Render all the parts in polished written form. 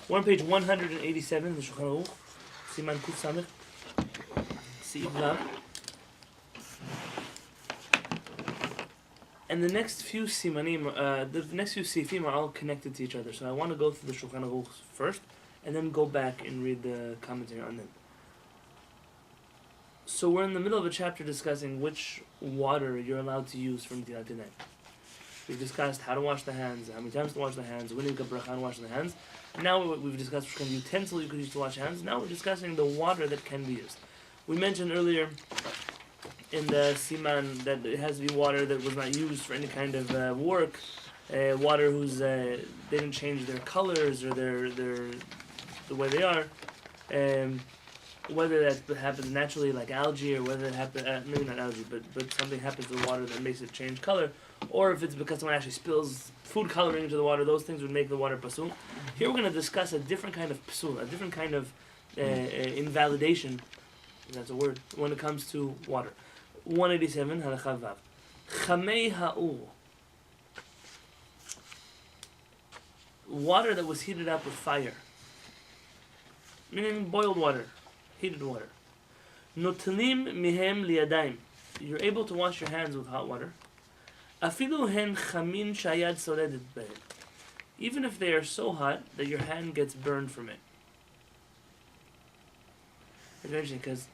We're on page 187 in the Shulchan Aruch Siman Kuf Mem Seif Vav. And the next few simanim, the next few sifim are all connected to each other. So I want to go through the Shulchan Aruch first, and then go back and read the commentary on them. So we're in the middle of a chapter discussing which water you're allowed to use for Netilat Yadayim. We've discussed how to wash the hands, how many times to wash the hands, when you get bracha and wash the hands. Now we've discussed which kind of utensil you could use to wash hands. Now we're discussing the water that can be used. We mentioned earlier in the siman that it has to be water that was not used for any kind of work, water whose they didn't change their colors or their the way they are, whether that happens naturally like algae, or whether it happens maybe not algae, but something happens to the water that makes it change color, or if it's because someone actually spills food coloring into the water. Those things would make the water pasul. Here we're going to discuss a different kind of pasul, a different kind of invalidation, if that's a word, when it comes to water. 187, Halacha Vav. Chamei ha'ur. Water that was heated up with fire. Meaning boiled water, heated water. Notlim mihem liyadayim. You're able to wash your hands with hot water. Afilu hen chamin shayad soledet behem. Even if they are so hot that your hand gets burned from it. It's interesting because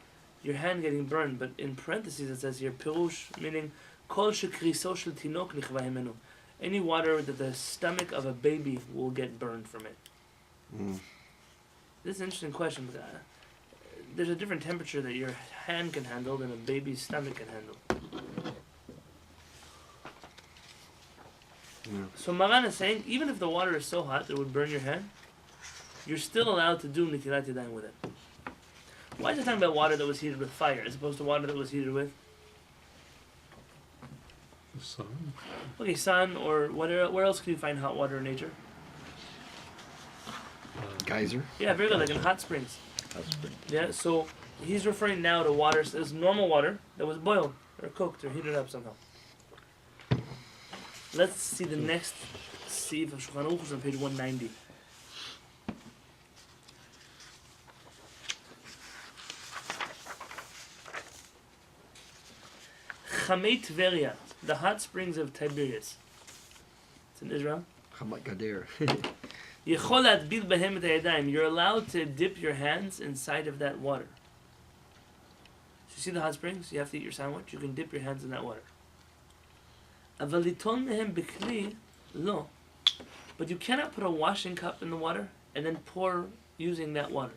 your hand getting burned, but in parentheses it says here pirush, meaning kol shekriso shel tinok nichva himenu. Any water that the stomach of a baby will get burned from it. This is an interesting question. But, there's a different temperature that your hand can handle than a baby's stomach can handle. Yeah. So Maran is saying, even if the water is so hot that it would burn your hand, you're still allowed to do Netilat Yadayim with it. Why is it talking about water that was heated with fire as opposed to water that was heated with? The sun. Okay, sun, or where else can you find hot water in nature? Geyser? Yeah, very good, like in hot springs. Yeah, so he's referring now to water, so it's normal water that was boiled, or cooked, or heated up somehow. Let's see the next Seif of Shulchan Aruch on page 190. Chamei Tveria, the hot springs of Tiberias. It's in Israel. Chamat Gader. Yechol latbil behem et hayadayim. You're allowed to dip your hands inside of that water. So you see the hot springs? You have to eat your sandwich. You can dip your hands in that water. Aval liton mehem b'kli lo. But you cannot put a washing cup in the water and then pour using that water.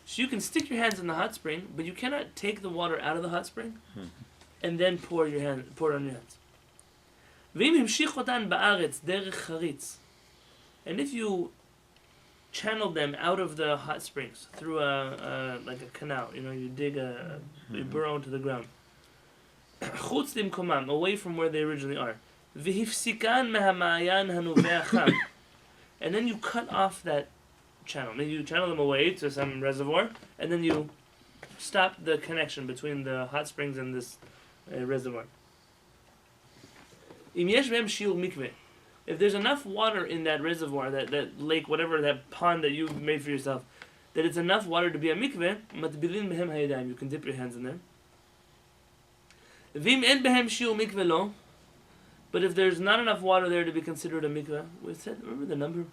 So you can stick your hands in the hot spring, but you cannot take the water out of the hot spring and then pour it on your hands. V'im himshich otan ba'aretz derech charitz. And if you channel them out of the hot springs through like a canal, you dig you burrow into the ground, chutz limkomam, away from where they originally are, v'hifsikan mehamayan hanuveh cham, and then you cut off that channel. Then you channel them away to some reservoir, and then you stop the connection between the hot springs and this reservoir. Im yesh behem shiur mikveh. If there's enough water in that reservoir, that lake, whatever, that pond that you've made for yourself, that it's enough water to be a mikveh, matbilin behem hayadayim, you can dip your hands in there. Vim en behem shiur mikveh lo. But if there's not enough water there to be considered a mikveh, we said, remember the number?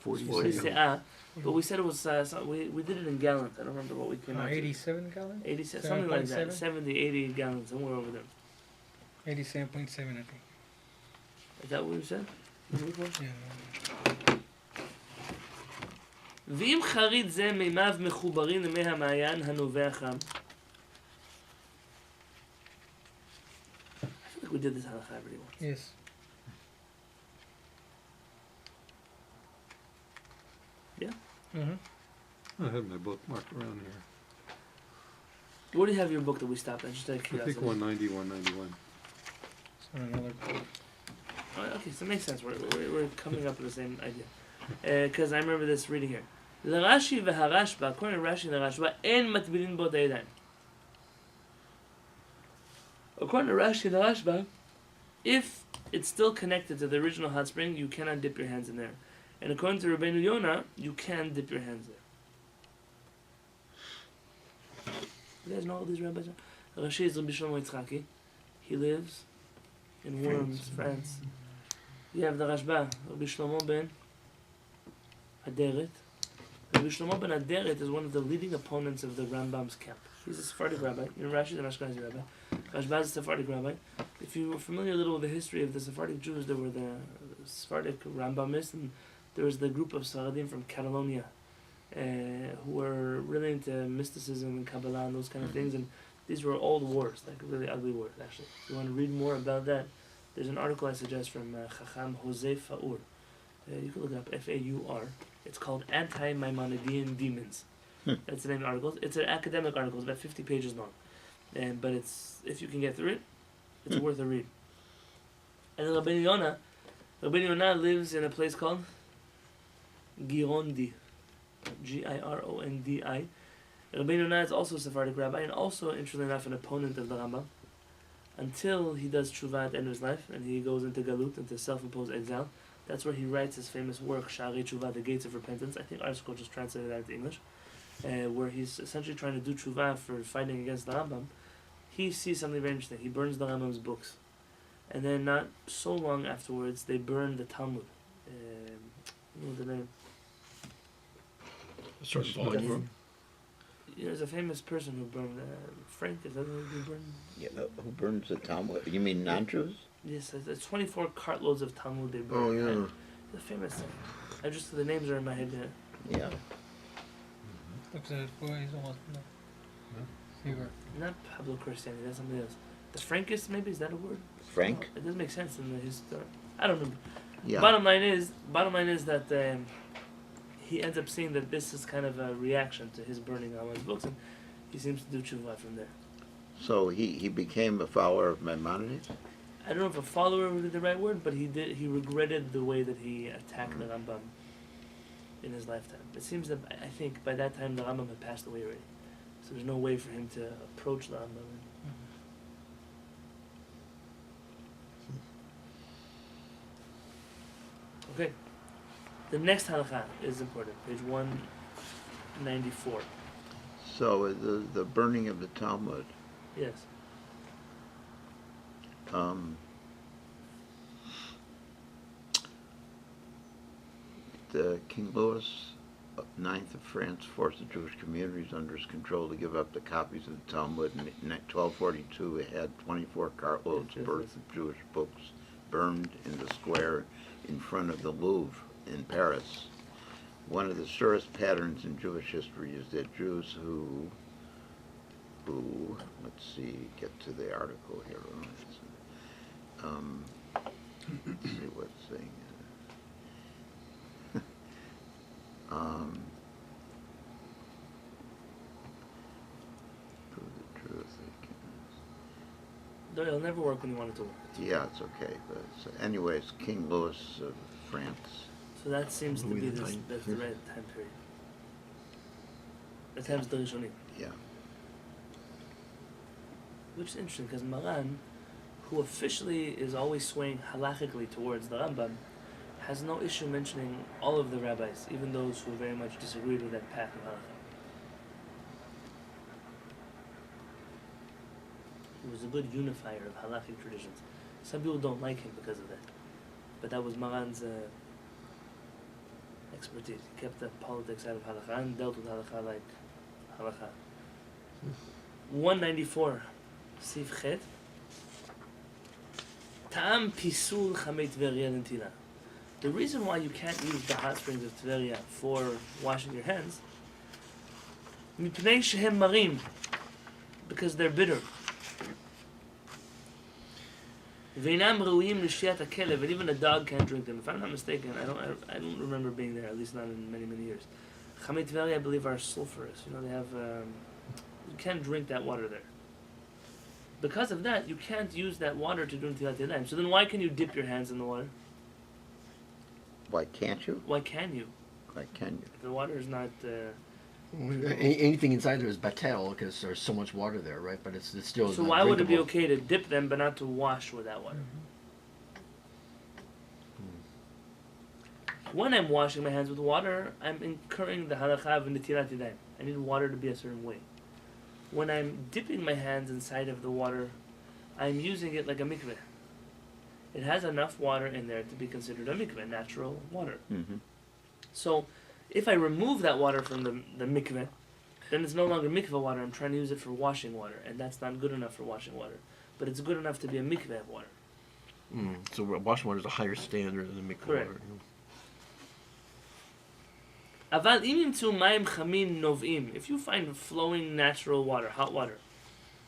40. But we said it was, we did it in gallons. I don't remember what we came out to. 87 gallons? 87, something like that. 7.7? 70, 80 gallons, somewhere over there. 87.7, I think. Is that what we said? Yeah. ואם חריץ זה מימיו מחוברים למי המעיין הנובע חם. I feel like we did this halacha already once. Yes. Yeah? Mm-hmm. I have my book marked around here. Where do you have your book that we stopped at? Just out of I curiosity. think 190, 191. So another. Oh, okay, so it makes sense. We're coming up with the same idea. Because I remember this reading here. לרש"י והרשב"א, according to Rashi and the Rashba, אין מטבילין בו את הידיים. According to Rashi and the Rashba, if it's still connected to the original hot spring, you cannot dip your hands in there. And according to Rabbeinu Yonah, you can dip your hands there. You guys know all these rabbis? Rashi is Rabbi Shlomo Yitzchaki. He lives in Worms, France. You have the Rashba, Rabbi Shlomo ben Aderet. Rabbi Shlomo ben Aderet is one of the leading opponents of the Rambam's camp. He's a Sephardic rabbi. You know, Rashi is an Ashkenazi rabbi. Rashba is a Sephardic rabbi. If you were familiar a little with the history of the Sephardic Jews, there were the Sephardic Rambamists, and there was the group of Saradim from Catalonia who were really into mysticism and Kabbalah and those kind of things. And these were old wars, like really ugly wars, actually. If you want to read more about that, there's an article I suggest from Chacham Jose Faur. You can look it up, F-A-U-R. It's called Anti-Maimonidean Demons. That's the name of the article. It's an academic article. It's about 50 pages long. But it's, if you can get through it, it's worth a read. And then Rabbi Yonah lives in a place called Girondi. G-I-R-O-N-D-I. Rabbi Yonah is also a Sephardic rabbi and also, interestingly enough, an opponent of the Rambam, until he does tshuva at the end of his life and he goes into galut, into self-imposed exile. That's where he writes his famous work, Shaar, the Gates of Repentance. I think ArtScroll just translated that into English, where he's essentially trying to do tshuva for fighting against the Rambam. He sees something very interesting. He burns the Rambam's books. And then not so long afterwards, they burn the Talmud. What was the name? A certain volume. There's a famous person who burned Frank, is that who burned? Yeah, who burns the Talmud? You mean non-Jews? Yes, it's 24 cartloads of Talmud they burned. Oh, yeah. Right? It's a famous thing. I just, the names are in my head. Yeah. Looks at it, boy, he's almost no. Fever. Not Pablo Cristiani, that's something else. The Frankists, maybe, is that a word? Frank? It doesn't make sense in the history. I don't know. Yeah. Bottom line is that he ends up seeing that this is kind of a reaction to his burning all his books, and he seems to do tshuva from there. So he became a follower of Maimonides? I don't know if a follower would be the right word, but he regretted the way that he attacked the Rambam in his lifetime. It seems that, I think, by that time the Rambam had passed away already. So there's no way for him to approach the Rambam. Okay. The next halakha is important, page 194. So the burning of the Talmud, Yes. the King Louis IX of France forced the Jewish communities under his control to give up the copies of the Talmud. In 1242, it had 24 cartloads worth of Jewish books burned in the square in front of the Louvre in Paris. One of the surest patterns in Jewish history is that Jews who let's see, get to the article here. Let's see what it's saying. Prove the truth. No, it'll never work when you want it to work. Yeah, it's okay. But so anyways, King Louis of France. So that seems to Louis be the that's Ninth. the right time period. The time's the Rishonim. Yeah. Which is interesting because Maran, who officially is always swaying halachically towards the Rambam, has no issue mentioning all of the rabbis, even those who very much disagreed with that path of halakha. He was a good unifier of halakhic traditions. Some people don't like him because of that, but that was Maran's expertise. He kept the politics out of halakha and dealt with halakha like halakha. 194, Sif Chet. Ta'am pisul chamei Tveria l'netila. The reason why you can't use the hot springs of Tveria for washing your hands, mipnei shehem marim, because they're bitter. Veinam ruim l'shiat hakelev, and even a dog can't drink them. If I'm not mistaken, I don't remember being there, at least not in many years. Chamei Tveria, I believe, are sulfurous. They have you can't drink that water there. Because of that, you can't use that water to drink Tilat Yadayim. So then why can you dip your hands in the water? Why can't you? Why can you? Why can you? If the water is not... Anything inside there is batel because there's so much water there, right? But it's still. So not why would it be drinkable. okay to dip them but not to wash with that water? When I'm washing my hands with water, I'm incurring the halakha of netilat yadayim. I need water to be a certain way. When I'm dipping my hands inside of the water, I'm using it like a mikveh. It has enough water in there to be considered a mikveh, natural water. Mm-hmm. So, if I remove that water from the mikveh, then it's no longer mikveh water. I'm trying to use it for washing water, and that's not good enough for washing water. But it's good enough to be a mikveh water. So washing water is a higher standard than mikveh Correct. water. Aval im yimtzu mayim chamin novim. If you find flowing natural water, hot water,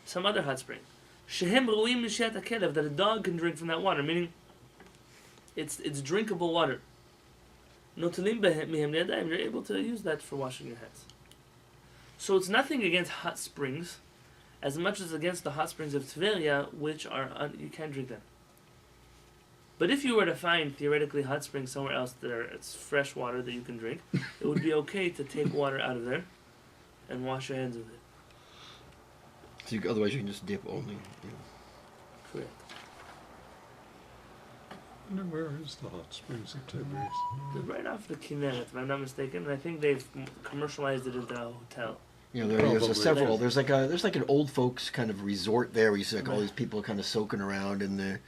some other hot spring, shehem ruim l'shiat hakelev, that a dog can drink from that water, meaning it's drinkable water. Notelim mihem liyadayim, you're able to use that for washing your hands. So it's nothing against hot springs, as much as against the hot springs of Tveria, which are you can't drink them. But if you were to find theoretically hot springs somewhere else that it's fresh water that you can drink, it would be okay to take water out of there and wash your hands with it. So otherwise you can just dip only. Correct. I wonder where is the hot springs of Tiberias? They're right off the Kehillat, if I'm not mistaken, and I think they've commercialized it into a hotel. You know, there's Probably. several. There's like an old folks kind of resort there where you see like all these people kind of soaking around in there.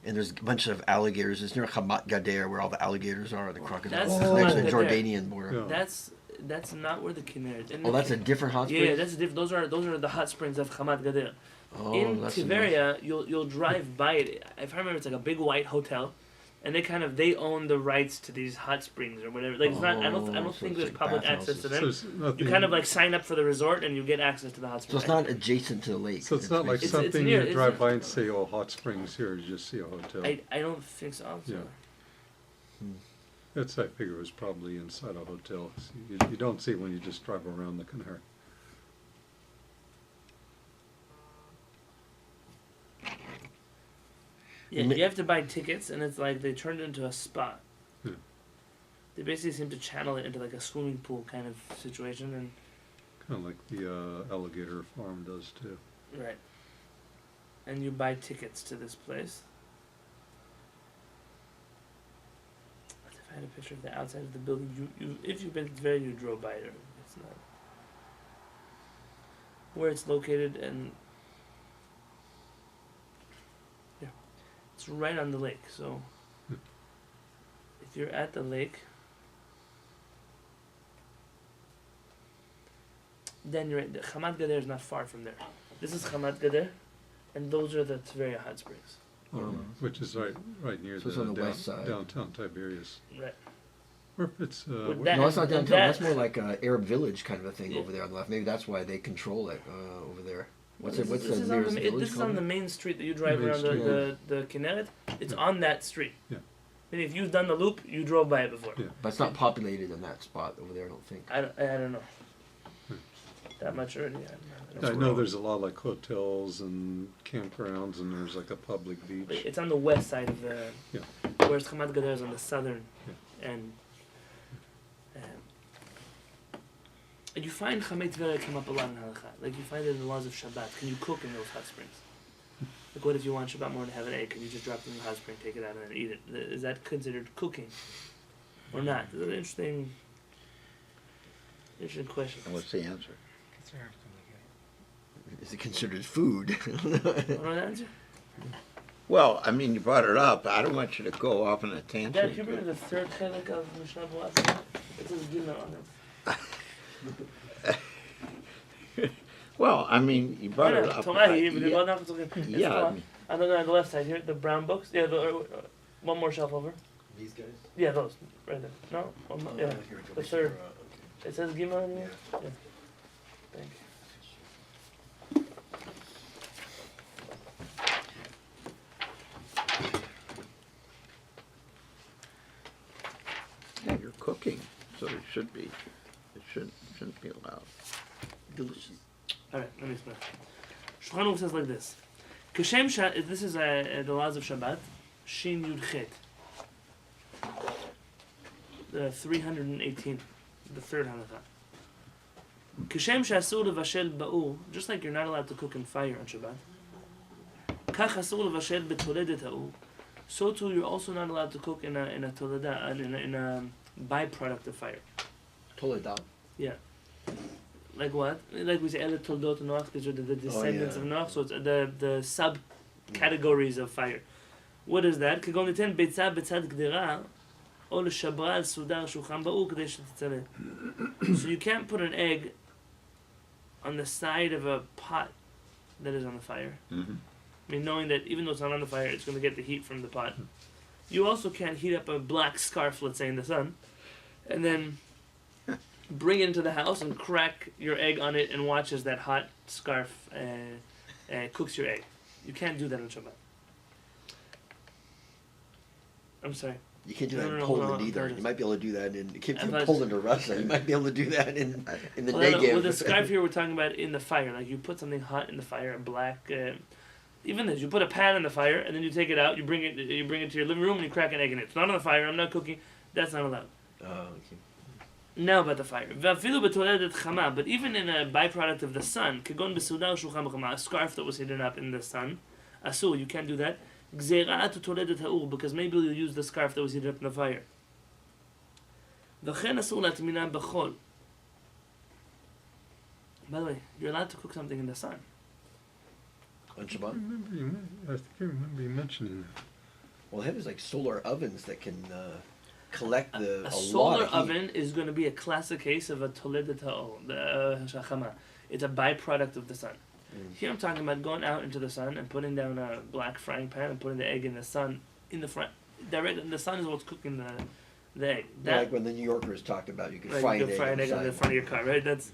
And there's a bunch of alligators. It's near Hamat Gader where all the alligators are, the crocodiles. That's It's next to the Hamat Gader. Jordanian border. Yeah. That's not where the Kehillat. Oh, that's a different hot spring? Yeah, that's a those are the hot springs of Hamat Gader. Oh, In that's Tiberia, you'll drive by it. If I remember, it's like a big white hotel, and they own the rights to these hot springs or whatever. Like it's not. I don't so think it's there's like public access to bathhouses. them. So it's You nothing, kind of like sign up for the resort and you get access to the hot So springs. it's not adjacent to the lake. so it's not like It's something near- you it's drive a- by and say, "Oh, hot springs here." You just see a hotel. I don't think so. Also. Yeah. That's I figure it was probably inside a hotel. You don't see it when you just drive around the canal. Yeah, you have to buy tickets, and it's like they turned it into a spa. Hmm. They basically seem to channel it into like a swimming pool kind of situation, and Kind of like the alligator farm does too. right. And you buy tickets to this place. If I had a picture of the outside of the building, you if you've been there, you drove by it. It's not where it's located, and yeah, it's right on the lake. So Hmm. if you're at the lake, then you're right. The Hamat Gader is not far from there. This is Hamat Gader, and those are the Tveria hot springs. Which is right near So it's on the west side. downtown Tiberias. Right. Or if it's Would where- that- No, it's not and downtown. that- That's more like a Arab village kind of a thing Yeah. over there on the left. Maybe that's why they control it over there. What's This it? What's is the on nearest the, village This is called? on the main street that you drive Main around street. the Kehillat. It's Yeah. on that street. Yeah. I mean, if you've done the loop, you drove by it before. Yeah. But it's not populated in that spot over there. I don't think. I don't know. Hmm. That much already. I know there's a lot like hotels and campgrounds, and there's like a public beach. It's on the west side of the. Yeah. Whereas Hamat Gader is on the southern end. And you find Chamei Tveria come up a lot in Halakha. Like you find it in the laws of Shabbat. Can you cook in those hot springs? Like what if you want Shabbat morning to have an egg? Can you just drop it in the hot spring, take it out, and then eat it? Is that considered cooking? Or not? It's an interesting question. And what's the answer? Is it considered food? Want to know the answer? Well, I mean, you brought it up. I don't want you to go off on a Dad, tangent. can you bring the third chelik of Mishnah B'Lasa? It says Gimel on it. Well, I mean, you brought it up. Torah, you yeah, brought it up. It's yeah, I Torah. mean, On the left side here, the brown books. Yeah, one more shelf over. These guys? Yeah, those right there. No, one more, yeah. Here, The third. okay. It says Gimel in here. Yeah. Thank you. yeah, you're cooking, so it should be. It shouldn't be allowed. Delicious. All right, let me explain. Shulchan Aruch says like this. Kashem this is the laws of Shabbat. Shin Yud Chet. The 318, the third halakha. Kashem she'asur levashel ba'ur, just like you're not allowed to cook in fire on Shabbat. Kach asur levashel betoledet ha'ur. so too you're also not allowed to cook in a toleda, in a byproduct of fire. Toleda. Like what? Like we say, Ele Toldot Noach, these are the descendants of Noach, so it's the sub-categories of fire. What is that? כגון ניתן ביצה בצד גדרה, או לשברה על סודר שולחן ברור כדי שתצלה. So you can't put an egg on the side of a pot that is on the fire. Mm-hmm. I mean, knowing that even though it's not on the fire, it's going to get the heat from the pot. You also can't heat up a black scarf, let's say, in the sun, and then bring it into the house and crack your egg on it and watch as that hot scarf cooks your egg. You can't do that on Shabbat. I'm sorry. You can't do that in No, Poland no, either. no. You might be able to do that in thought- Poland or Russia. You might be able to do that in the Well, Negev. with the scarf here, we're talking about in the fire. Like you put something hot in the fire, black. Even this, you put a pan in the fire and then you take it out. You bring it to your living room and you crack an egg in it. It's not on the fire. I'm not cooking. That's not allowed. Oh, okay. Now about the fire. ואפילו בתולדת חמה, but even in a byproduct of the sun, כגון בסעודה או שולחן בחמה, a scarf that was heated up in the sun, אסור, you can't do that. גזירת ותולדת האור, because maybe you'll use the scarf that was heated up in the fire. וכן אסור להטמינה בחול. By the way, you're allowed to cook something in the sun. On I Shabbat? think I remember you mentioning that. Well, they have these like solar ovens that can collect a lot solar of heat. oven is going to be a classic case of a toledet ha'or, the shachama. It's a byproduct of the sun. Here I'm talking about going out into the sun and putting down a black frying pan and putting the egg in the sun in the front. Direct, the sun is what's cooking the egg. Yeah, like when the New Yorkers talked about you could right, fry you an can egg fry an egg on the inside. front of your car, right? That's.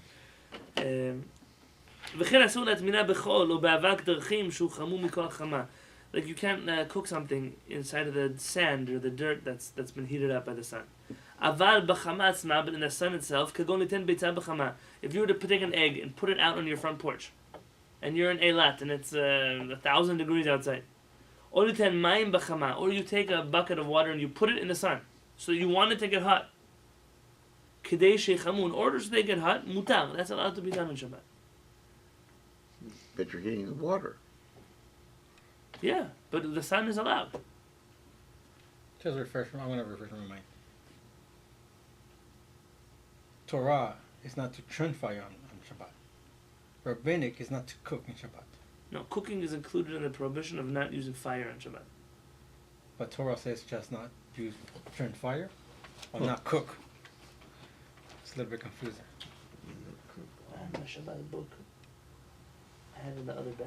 וכן אסור להטמינה בחול או באבק דרכים שהוא חמום מכוח חמה. Like you can't cook something inside of the sand or the dirt that's been heated up by the sun. אבל בחמה עצמה, but in the sun itself, כגון ניתן ביצה בחמה. If you were to take an egg and put it out on your front porch, and you're in Eilat and it's 1,000 degrees outside, או ניתן מים בחמה, or you take a bucket of water and you put it in the sun, so you want it to get hot. כדי שיחמו, in order so they get hot, מותר. That's allowed to be done on Shabbat. But you're heating the water. Yeah, but the sun is allowed. I want to refresh my mind. Torah is not to churn fire on Shabbat. Rabbinic is not to cook in Shabbat. No, cooking is included in the prohibition of not using fire on Shabbat. But Torah says just not use churn fire or not cook. It's a little bit confusing. I have my Shabbat book. I had it in the other bag.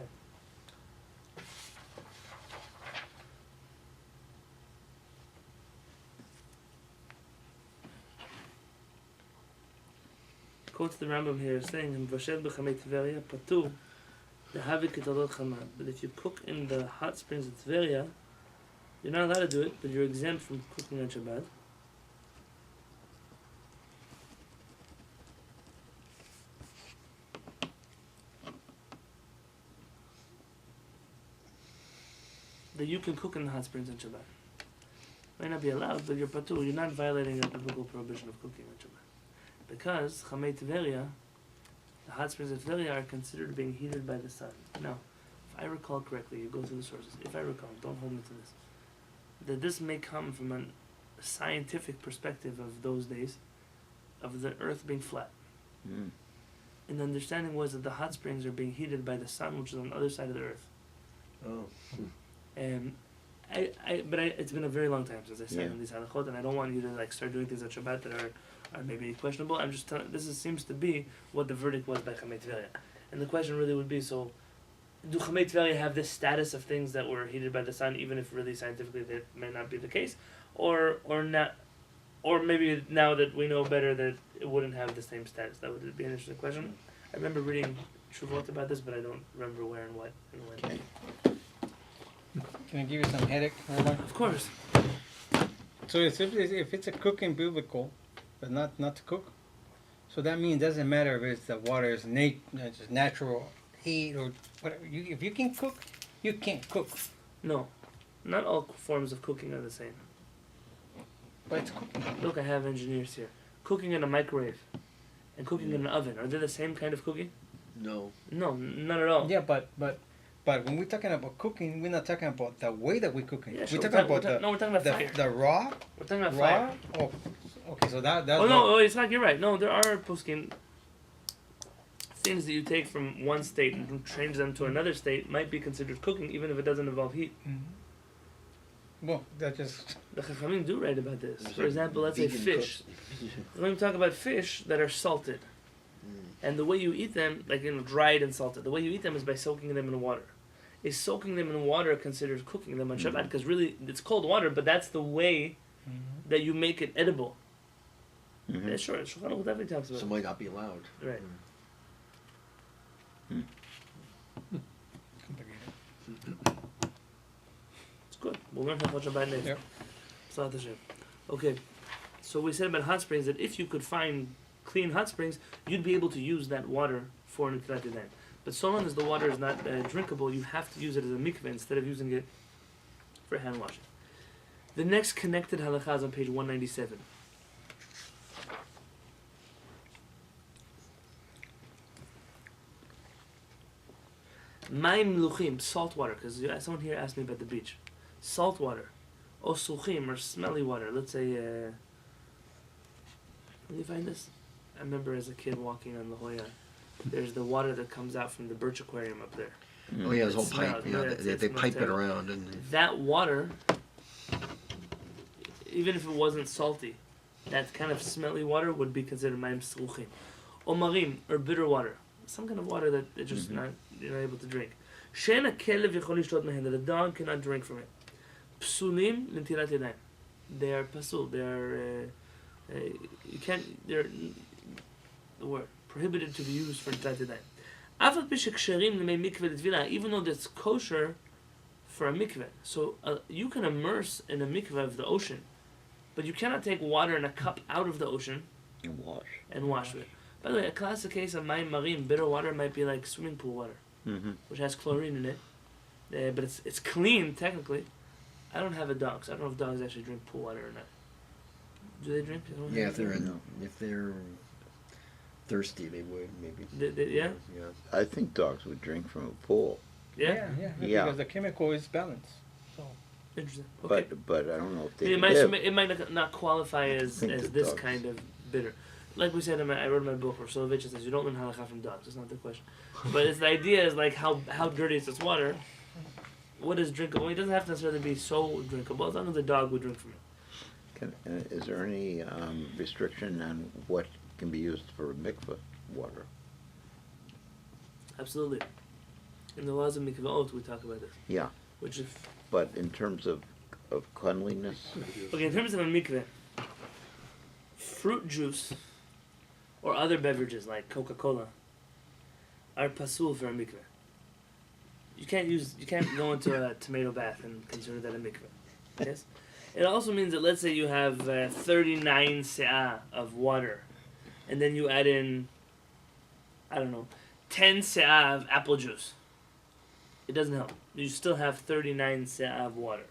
Quotes the Rambam here saying, "V'shed b'chamei Tveria patur dehavi ketalot chama." But if you cook in the hot springs of Tveria, you're not allowed to do it, but you're exempt from cooking on Shabbat. That you can cook in the hot springs on Shabbat. Might not be allowed, but you're patur. You're not violating a biblical prohibition of cooking on Shabbat. Because Chamei Tveria, the hot springs of Tveria are considered being heated by the sun. Now, if I recall correctly, you go through the sources. If I recall, don't hold me to this. That this may come from a scientific perspective of those days, of the earth being flat. Mm. And the understanding was that the hot springs are being heated by the sun, which is on the other side of the earth. Oh. And it's been a very long time since I said Yeah. in these halachot, and I don't want you to like start doing things at Shabbat that are maybe questionable. I'm just telling. Seems to be what the verdict was by Chamei Tveria, and the question really would be: so, do Chamei Tveria have this status of things that were heated by the sun, even if really scientifically that may not be the case, or not, or maybe now that we know better that it wouldn't have the same status? That would be an interesting question. I remember reading Shuvot about this, but I don't remember where and what and when. Okay. Can I give you some headache, Rabbi? Of course. So if it's a cooking biblical, but not to cook, so that means it doesn't matter if it's the water is just natural heat or whatever. If you can cook, you can't cook. No, not all forms of cooking are the same. But it's cooking. Look, I have engineers here. Cooking in a microwave and cooking in an oven, are they the same kind of cooking? No. No, not at all. Yeah, but But when we're talking about cooking, we're not talking about the way that we're cooking. Yeah, sure. We're talking about we're talking about fire. the raw. We're talking about Raw. fire. Oh, okay. So that's. Oh no, it's not. You're right. No, there are poskim things that you take from one state and change them to another state might be considered cooking, even if it doesn't involve heat. Well, that just. The Chachamim do write about this. There's For like example, let's say vegan fish. cooks. Let me talk about fish that are salted, and the way you eat them, like dried and salted, the way you eat them is by soaking them in water. Is soaking them in water considered cooking them on Shabbat? Because really, it's cold water, but that's the way that you make it edible. Yeah, sure. Shulchan Aruch definitely talks about So it might not be allowed. it. Right. It's good. We'll learn how much about next. Yep. Salat Hashem. Okay. So we said about hot springs that if you could find clean hot springs, you'd be able to use that water for Netilat Yadayim. But so long as the water is not drinkable, you have to use it as a mikveh instead of using it for hand washing. The next connected halakha is on page 197. Maim luchim, salt water, because someone here asked me about the beach. Salt water, or suchim, or smelly water. Let's say, can you find this? I remember as a kid walking on La Jolla. There's the water that comes out from the Birch Aquarium up there. Oh yeah, there's a whole It pipe. smells, Yeah, yeah, they it pipe smells it around and. That water, even if it wasn't salty, that kind of smelly water would be considered maim sluchim. Or marim, or bitter water. Some kind of water that it's just not, you're not able to drink. She'ena kelev yachol lishtot mehen, that a dog cannot drink from it. Psulim l'ntilat yadayim. They are pasul. They are, you can't, they're, the word, prohibited to be used for ntilat yadayim. Afal pi sheksherim l'mei mikveh l'tvila, even though that's kosher for a mikveh. So you can immerse in a mikveh of the ocean, but you cannot take water in a cup out of the ocean And wash. and wash with it. By the way, a classic case of mayim marim, bitter water, might be like swimming pool water, which has chlorine in it, but it's clean technically. I don't have a dog, so I don't know if dogs actually drink pool water or not. Do they drink? Yeah, if they're thirsty, they would maybe. Yeah? Yeah. I think dogs would drink from a pool. Yeah? Yeah. Because the chemical is balanced. So. Interesting. Okay. But I don't know if they It live. might not qualify as think the this dogs- kind of bitter. Like we said, I wrote in my book, Rosolovich says you don't learn halakha from dogs. That's not the question. But it's the idea is like how dirty is this water? What is drinkable? It doesn't have to necessarily be so drinkable as long as the dog would drink from it. Is there any restriction on what can be used for mikveh water? Absolutely. In the laws of mikvahot, we talk about this. Yeah, Which is but in terms of cleanliness, okay. In terms of a mikveh, fruit juice or other beverages like Coca-Cola are pasul for a mikveh. You can't go into a tomato bath and consider that a mikveh. Yes. It also means that let's say you have 39 se'ah of water, and then you add in, I don't know, 10 se'ah of apple juice. It doesn't help. You still have 39 se'ah of water.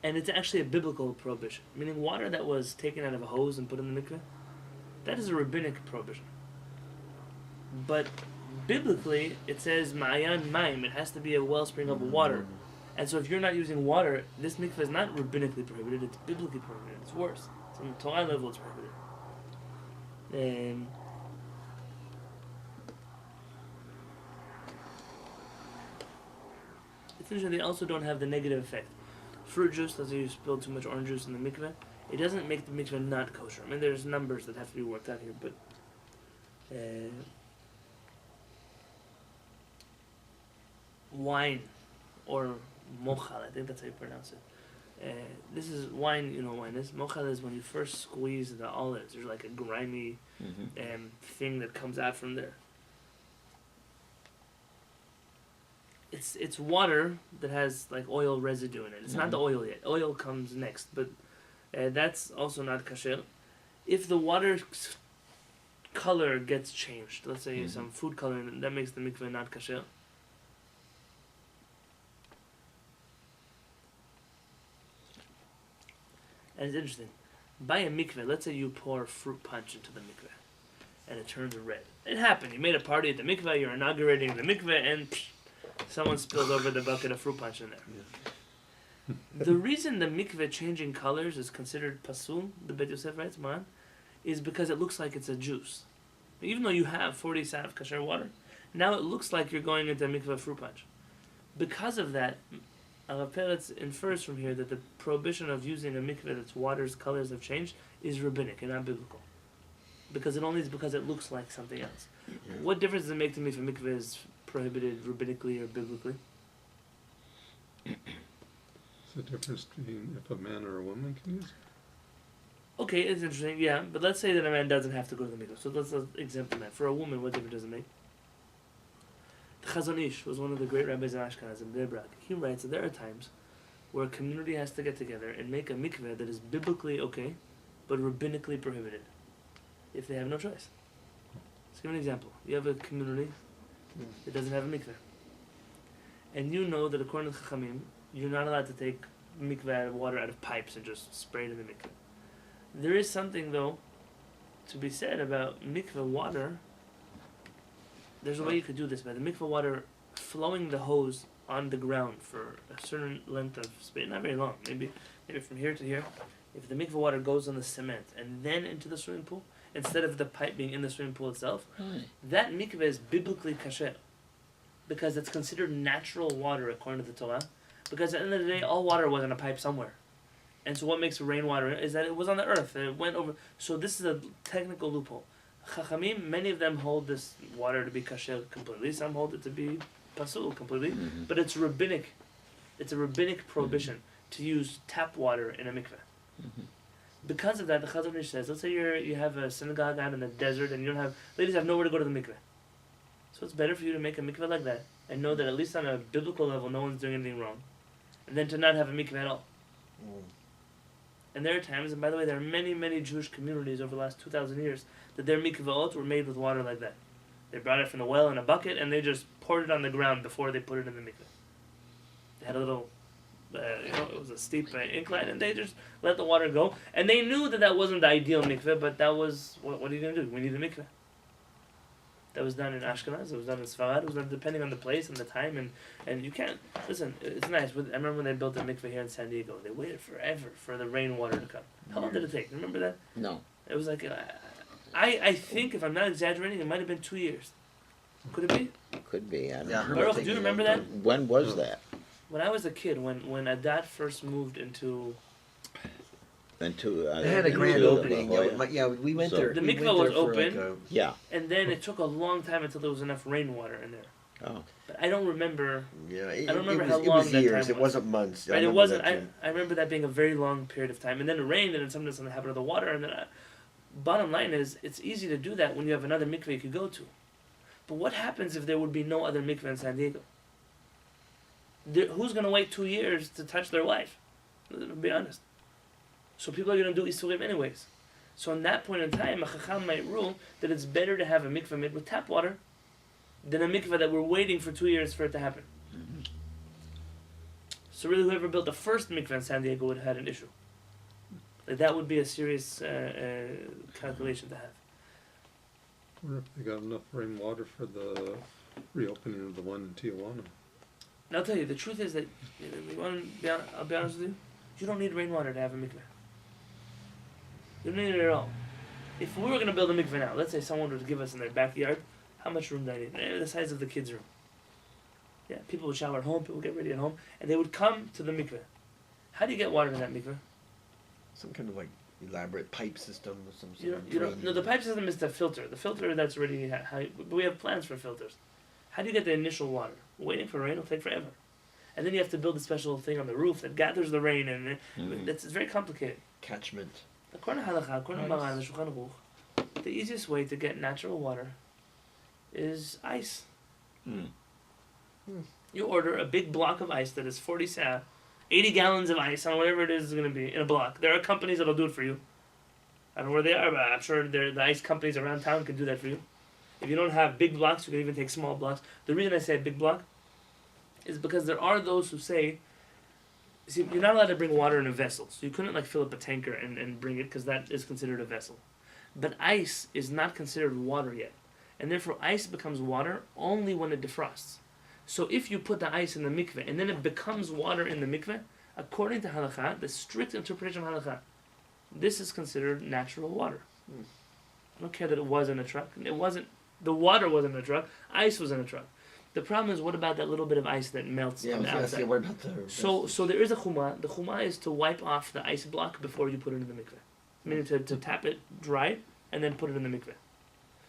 And it's actually a biblical prohibition, meaning water that was taken out of a hose and put in the mikveh, that is a rabbinic prohibition. But biblically, it says ma'ayan ma'im. It has to be a wellspring of water. And so if you're not using water, this mikveh is not rabbinically prohibited, it's biblically prohibited. It's worse. It's on the Torah level, it's prohibited. And it's interesting, they also don't have the negative effect. Fruit juice, let's say you spill too much orange juice in the mikveh, it doesn't make the mikveh not kosher. I mean, there's numbers that have to be worked out here, but wine or mochal, I think that's how you pronounce it. This is wine, you know wine is. Mochal is when you first squeeze the olives. There's like a grimy thing that comes out from there. It's water that has like oil residue in it. It's not the oil yet. Oil comes next, but that's also not kasher. If the water's color gets changed, let's say some food coloring, that makes the mikveh not kasher. And it's interesting. By a mikveh, let's say you pour fruit punch into the mikveh, and it turns red. It happened. You made a party at the mikveh, you're inaugurating the mikveh, and someone spilled over the bucket of fruit punch in there. The reason the mikveh changing colors is considered pasul, the Bet Yosef writes, man, is because it looks like it's a juice. Even though you have 40 sav kasher water, now it looks like you're going into a mikveh fruit punch. Because of that, Rav Peretz infers from here that the prohibition of using a mikveh that's water's colors have changed is rabbinic and not biblical. Because it only is because it looks like something else. What difference does it make to me if a mikveh is prohibited rabbinically or biblically? It's the difference between if a man or a woman can use it. Okay, it's interesting, yeah, but let's say that a man doesn't have to go to the mikveh. So let's exempt that. For a woman, what difference does it make? The Chazon Ish was one of the great rabbis in Ashkenaz in Bnei Brak. He writes that there are times where a community has to get together and make a mikveh that is biblically okay, but rabbinically prohibited, if they have no choice. Let's give an example. You have a community that doesn't have a mikveh, and you know that according to Chachamim, you're not allowed to take mikveh water out of pipes and just spray it in the mikveh. There is something, though, to be said about mikveh water. There's a way you could do this by the mikveh water flowing the hose on the ground for a certain length of space, not very long, maybe from here to here. If the mikveh water goes on the cement and then into the swimming pool, instead of the pipe being in the swimming pool itself, that mikveh is biblically kasher because it's considered natural water according to the Torah. Because at the end of the day, all water was in a pipe somewhere. And so what makes rainwater is that it was on the earth and it went over. So this is a technical loophole. Chachamim, many of them hold this water to be kasher completely. Some hold it to be pasul completely. Mm-hmm. But it's rabbinic. It's a rabbinic prohibition to use tap water in a mikveh. Mm-hmm. Because of that, the Chazon Ish says, let's say you have a synagogue out in the desert and ladies have nowhere to go to the mikveh. So it's better for you to make a mikveh like that and know that at least on a biblical level no one's doing anything wrong, and then to not have a mikveh at all. And there are times, and by the way, there are many, many Jewish communities over the last 2,000 years that their mikvahot were made with water like that. They brought it from the well in a bucket and they just poured it on the ground before they put it in the mikveh. They had a little, it was a steep incline, and they just let the water go. And they knew that that wasn't the ideal mikveh, but that was, what are you going to do? We need a mikveh. That was done in Ashkenaz, it was done in Sfarad, it was done depending on the place and the time, and you can't, listen, it's nice. I remember when they built a mikveh here in San Diego, they waited forever for the rainwater to come. How long did it take? Remember that? No. It was like, I think, if I'm not exaggerating, it might have been 2 years. Could it be? Could be. I don't Yeah, know. Baruch, do you remember that? When was that? When I was a kid, when Adat first moved into... They They had a grand opening. Yeah, we went So- there. The we mikveh went there was for like open. Yeah. And then it took a long time until there was enough rainwater in there. Oh. But I don't remember... I don't remember it how was, long it was that years. time It was. wasn't months. Right, it remember wasn't. that I remember that being a very long period of time, and then it rained, and then something happened to the water. And then, bottom line is, it's easy to do that when you have another mikveh you could go to. But what happens if there would be no other mikveh in San Diego? Who's going to wait 2 years to touch their wife? To be honest. So people are going to do isurim anyways. So in that point in time, a chacham might rule that it's better to have a mikveh made with tap water than a mikveh that we're waiting for 2 years for it to happen. Mm-hmm. So really, whoever built the first mikveh in San Diego would have had an issue. Like that would be a serious calculation to have. I wonder if they got enough rainwater for the reopening of the one in Tijuana. And I'll tell you, the truth is that, I'll be honest with you, you don't need rainwater to have a mikveh. You don't need it at all. If we were going to build a mikveh now, let's say someone would give us in their backyard, how much room do I need? The size of the kids' room. Yeah, people would shower at home, people would get ready at home, and they would come to the mikveh. How do you get water in that mikveh? Some kind of like elaborate pipe system or some You sort of don't, no, the pipe system is the filter. The filter that's already, but we have plans for filters. How do you get the initial water? Waiting for rain will take forever. And then you have to build a special thing on the roof that gathers the rain, and it's very complicated. catchment. According to Halakha, according to Maran, the Shulchan Aruch, the easiest way to get natural water is ice. You order a big block of ice that is 40 sa, 80 gallons of ice on whatever it is going to be in a block. There are companies that'll do it for you. I don't know where they are, but I'm sure the ice companies around town can do that for you. If you don't have big blocks, you can even take small blocks. The reason I say big block is because there are those who say, see, you're not allowed to bring water in a vessel. So you couldn't like fill up a tanker and bring it because that is considered a vessel. But ice is not considered water yet. And therefore ice becomes water only when it defrosts. So if you put the ice in the mikveh and then it becomes water in the mikveh, according to halakha, the strict interpretation of halakha, this is considered natural water. I don't care that it was in a truck. It wasn't. The water wasn't in a truck. Ice was in a truck. The problem is, what about that little bit of ice that melts on the outside? What about the So there is a chumah. The chumah is to wipe off the ice block before you put it in the mikveh. Meaning to tap it dry and then put it in the mikveh.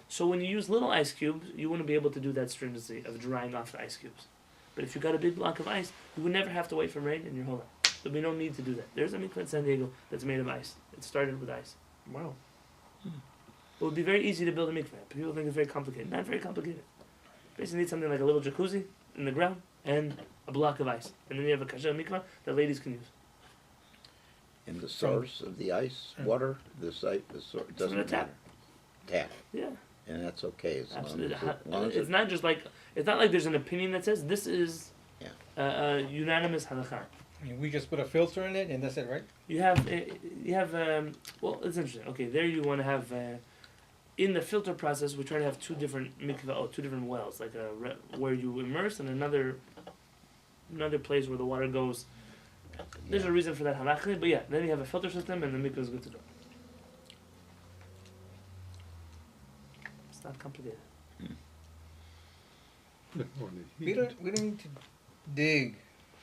So when you use little ice cubes, you wouldn't be able to do that stringency of drying off the ice cubes. But if you got a big block of ice, you would never have to wait for rain in your whole life. There'd be no need to do that. There's a mikveh in San Diego that's made of ice. It started with ice. Wow. It would be very easy to build a mikveh. People think it's very complicated. Not very complicated. Basically, need something like a little jacuzzi in the ground and a block of ice, and then you have a kasher mikveh that ladies can use. And the source of the ice, water, the source doesn't From the tap. matter. Tap. Yeah, And that's okay as absolutely. long as It's not just like it's not like there's an opinion that says this is unanimous halakha. I mean, we just put a filter in it, and that's it, right? You have well, it's interesting. Okay, there you want to have. In the filter process, we try to have two different mikveh, two different wells, like where you immerse and another place where the water goes. There's a reason for that halachically, but yeah, then you have a filter system and the mikveh is good to go. It's not complicated. You want to We heat it. don't need to dig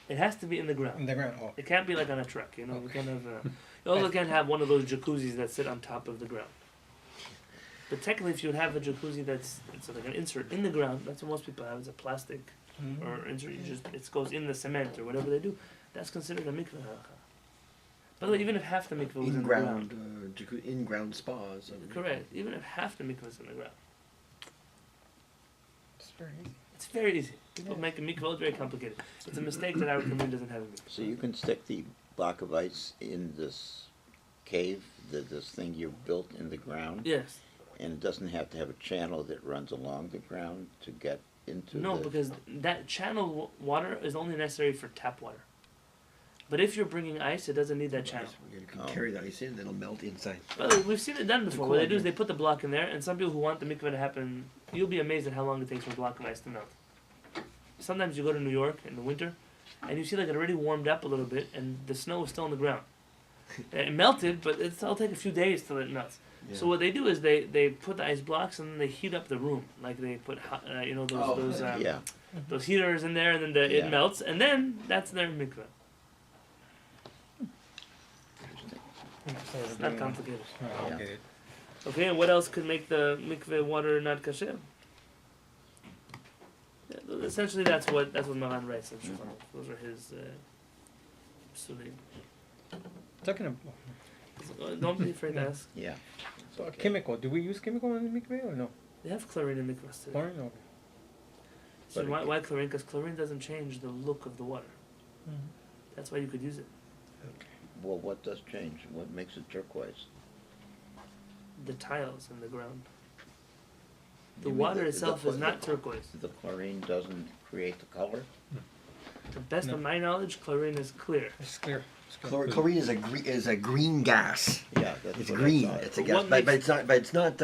It has to be in the ground. in the ground. Oh, It can't be like on a truck, you know. We Okay. can't have. You also can't have one of those jacuzzis that sit on top of the ground. But technically, if you would have a jacuzzi that's it's like an insert in the ground, that's what most people have. It's a plastic or insert. You just it goes in the cement or whatever they do. That's considered a mikveh halacha. By the way, even if half the mikveh was in the ground, in-ground spas. correct. Even if half the mikveh is in the ground, it's very easy. it's very easy. People make a mikveh very complicated. It's a mistake that our community doesn't have a mikveh. So you can stick the block of ice in this cave, this thing you've built in the ground, Yes. and it doesn't have to have a channel that runs along the ground to get into No, the... because that channel water is only necessary for tap water. But if you're bringing ice, it doesn't need that channel. You can carry the ice in, and it'll melt inside. By the way, we've seen it done before. What they do is they put the block in there, and some people who want the mikveh to happen, you'll be amazed at how long it takes for a block of ice to melt. Sometimes you go to New York in the winter, and you see like it already warmed up a little bit, and the snow is still on the ground. It melted, but it'll take a few days till it melts. Yeah. So what they do is they put the ice blocks and then they heat up the room, like they put yeah. those heaters in there, and then Yeah. it melts, and then that's their mikveh. It's not complicated. Oh, Yeah. okay. Okay, and what else could make the mikveh water not kasher? Yeah, essentially, that's what Maran writes in Shulchan Aruch. Those are his psulim. Talking about Don't be afraid to ask. Yeah. so a chemical, do we use chemical in the mikveh or no? They have chlorine in mikvahs today. Chlorine? Okay. So But why chlorine? Because chlorine doesn't change the look of the water. That's why you could use it. Well, what does change? What makes it turquoise? The tiles in the ground. The You mean water itself is not turquoise. The chlorine doesn't create the color? To the best No. of my knowledge, chlorine is clear. It's clear. It's clear. Chlorine is a green gas. Yeah, that's It's what I green. thought. It's a But gas, what but makes- it's not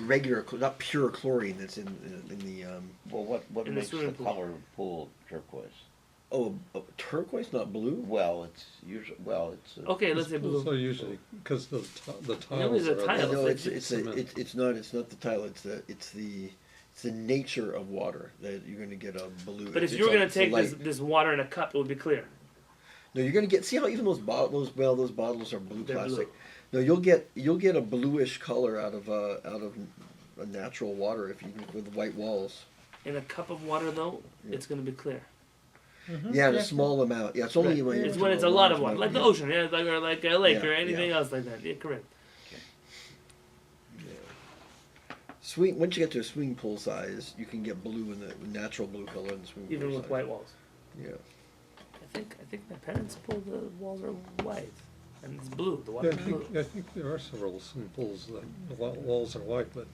regular, not pure chlorine that's in the. Well, what In the makes the swimming pool. color of the pool turquoise? Turquoise, not blue. Well, it's usually, it's... Okay, let's say So blue. usually, because the Normally tiles the are... tiles, No, like it's not the tile. It's the nature of water that you're going to get a blue. But if it's you were a- gonna it's a take light. this water in a cup, it would be clear. No, you're gonna get. See how even those bottles. Well, those bottles are blue They're plastic. blue. No, you'll get a bluish color out of a natural water if you with white walls. In a cup of water, though, Yeah. it's gonna be clear. Yeah, in a small amount. Yeah, it's only Right. when It's when it's a lot of water, like the yeah. ocean, yeah, like or like a lake Yeah, or anything yeah. else like that. Yeah, correct. Once you get to a swimming pool size, you can get blue in the natural blue color in the swimming Even pool with size. white walls. Yeah. I think my parents' pool, the walls are white and it's blue. The Yeah, water's blue. I think there are several swimming pools that the walls are white, but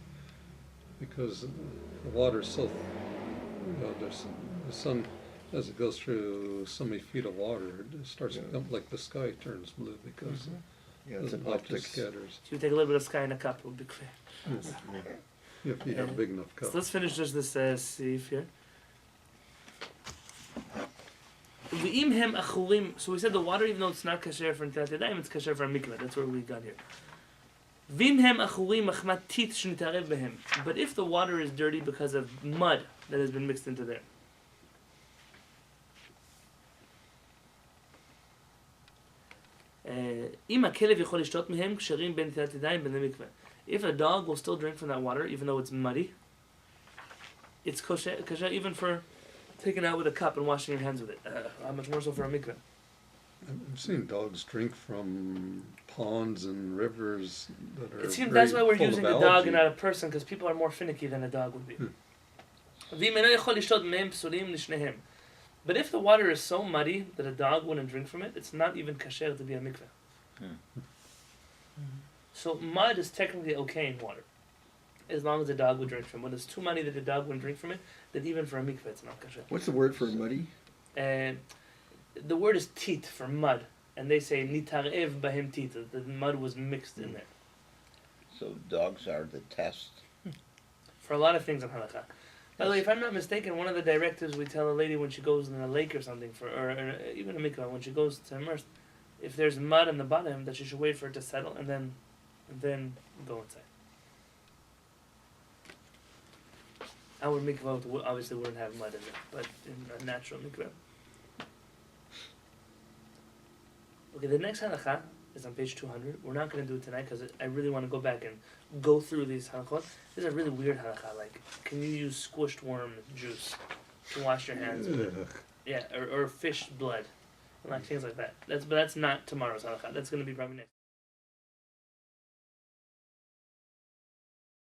because the water's so, the sun, as it goes through so many feet of water, it starts to become like the sky turns blue because Yeah, it's an Like the optics. scatters. If you take a little bit of sky in a cup, it will be clear. If you have a big enough So cup. let's finish just this sieve here. V'im hem achurim. So we said the water, even though it's not kasher for Netilat Yadayim, it's kasher for a mikveh. That's where we got here. V'im hem achurim machmat tit shnitarev behem. But if the water is dirty because of mud that has been mixed into there. Im hakelev yachol lishtot mehem ksherim ben Netilat Yadayim ben mikveh. If a dog will still drink from that water, even though it's muddy, it's kosher even for taking it out with a cup and washing your hands with it. How much more so for a mikveh? I've seen dogs drink from ponds and rivers that are It seems very that's why we're full using of the dog algae. and not a person, because people are more finicky than a dog would be. But if the water is so muddy that a dog wouldn't drink from it, it's not even kasher to be a mikveh. So mud is technically okay in water, as long as the dog would drink from it. When it's too muddy that the dog wouldn't drink from it, then even for a mikveh it's not kasher. What's the word for muddy? And the word is tit for mud, and they say nitarev bahem tit. The mud was mixed in there. So dogs are the test. For a lot of things in halakha. By the way, if I'm not mistaken, one of the directives we tell a lady when she goes in a lake or something, or even a mikvah, when she goes to immerse, if there's mud in the bottom, that she should wait for it to settle and then go inside. Our mikvah obviously wouldn't have mud in it, but in a natural mikvah. Okay, the next halakha is on page 200. We're not going to do it tonight because I really want to go back and go through these halakhot. This is a really weird halakha. Like, can you use squished worm juice to wash your hands with it? Yeah, or fish blood, like things like that. But that's not tomorrow's halakha. That's going to be probably next.